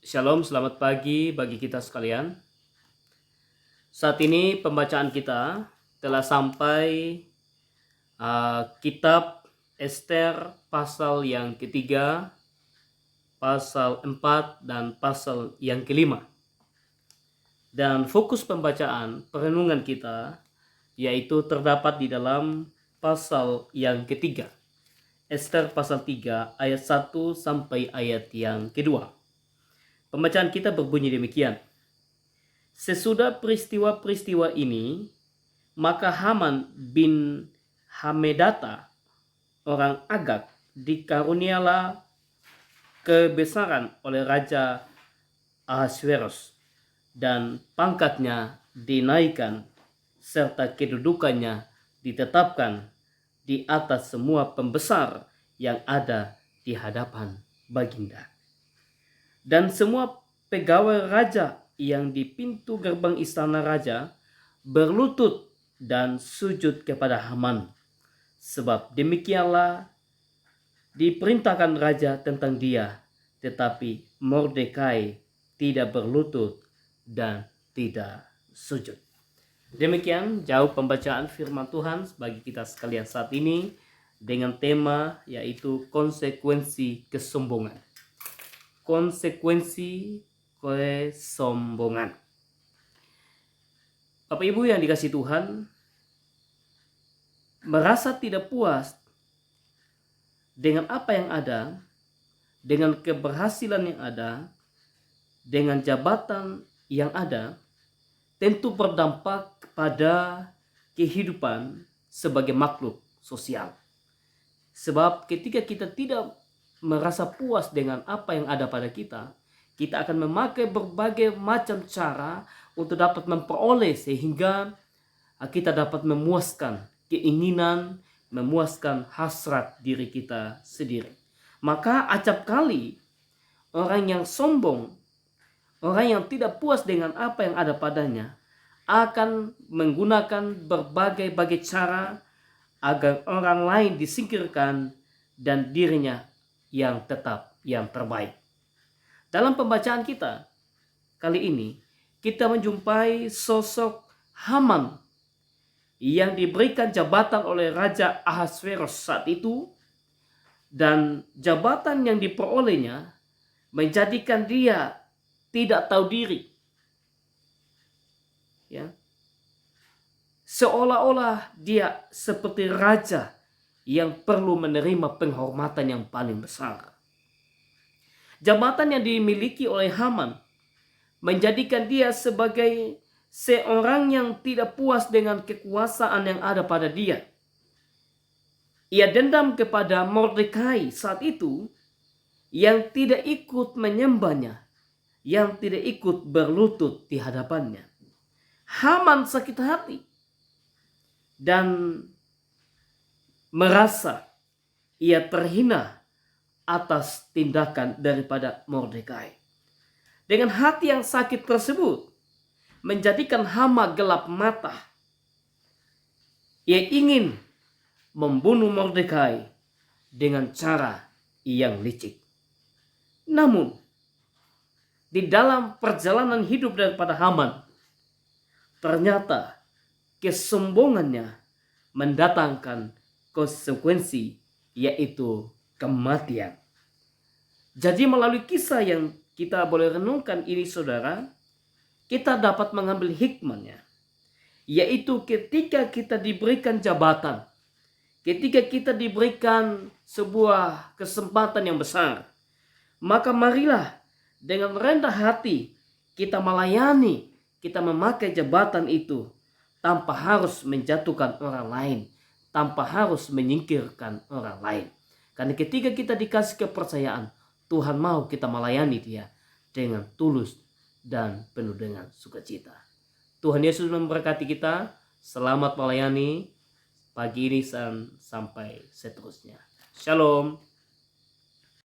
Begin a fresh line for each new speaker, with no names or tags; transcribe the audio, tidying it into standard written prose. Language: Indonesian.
Shalom, selamat pagi bagi kita sekalian. Saat ini pembacaan kita telah sampai kitab Ester pasal yang ketiga, pasal 4, dan pasal yang kelima. Dan fokus pembacaan perenungan kita yaitu terdapat di dalam pasal yang ketiga. Ester pasal 3 ayat 1 sampai ayat yang kedua. Pembacaan kita berbunyi demikian. Sesudah peristiwa-peristiwa ini, maka Haman bin Hamedata, orang Agag, dikarunialah kebesaran oleh Raja Ahasveros, dan pangkatnya dinaikkan, serta kedudukannya ditetapkan di atas semua pembesar yang ada di hadapan Baginda. Dan semua pegawai raja yang di pintu gerbang istana raja berlutut dan sujud kepada Haman, sebab demikianlah diperintahkan raja tentang dia, tetapi Mordekai tidak berlutut dan tidak sujud. Demikian jauh pembacaan firman Tuhan bagi kita sekalian saat ini dengan tema yaitu konsekuensi kesombongan. Konsekuensi kesombongan. Bapak Ibu yang dikasihi Tuhan, merasa tidak puas dengan apa yang ada, dengan keberhasilan yang ada, dengan jabatan yang ada, tentu berdampak pada kehidupan sebagai makhluk sosial. Sebab ketika kita tidak merasa puas dengan apa yang ada pada kita, kita akan memakai berbagai macam cara untuk dapat memperoleh sehingga kita dapat memuaskan keinginan, memuaskan hasrat diri kita sendiri. Maka acap kali orang yang sombong, orang yang tidak puas dengan apa yang ada padanya, akan menggunakan berbagai cara agar orang lain disingkirkan dan dirinya yang tetap yang terbaik. Dalam pembacaan kita kali ini, kita menjumpai sosok Haman yang diberikan jabatan oleh Raja Ahasveros saat itu, dan jabatan yang diperolehnya menjadikan dia tidak tahu diri. Ya. Seolah-olah dia seperti raja yang perlu menerima penghormatan yang paling besar. Jabatan yang dimiliki oleh Haman menjadikan dia sebagai seorang yang tidak puas dengan kekuasaan yang ada pada dia. Ia dendam kepada Mordekai saat itu yang tidak ikut menyembahnya, yang tidak ikut berlutut di hadapannya. Haman sakit hati dan merasa ia terhina atas tindakan daripada Mordekai. Dengan hati yang sakit tersebut menjadikan Haman gelap mata. Ia ingin membunuh Mordekai dengan cara yang licik. Namun di dalam perjalanan hidup daripada Haman, ternyata kesombongannya mendatangkan konsekuensi, yaitu kematian. Jadi melalui kisah yang kita boleh renungkan ini saudara, kita dapat mengambil hikmahnya, yaitu ketika kita diberikan jabatan, ketika kita diberikan sebuah kesempatan yang besar, maka marilah dengan rendah hati kita melayani, kita memakai jabatan itu tanpa harus menjatuhkan orang lain, tanpa harus menyingkirkan orang lain. Karena ketika kita dikasih kepercayaan, Tuhan mau kita melayani dia dengan tulus dan penuh dengan sukacita. Tuhan Yesus memberkati kita. Selamat melayani pagi ini sampai seterusnya. Shalom.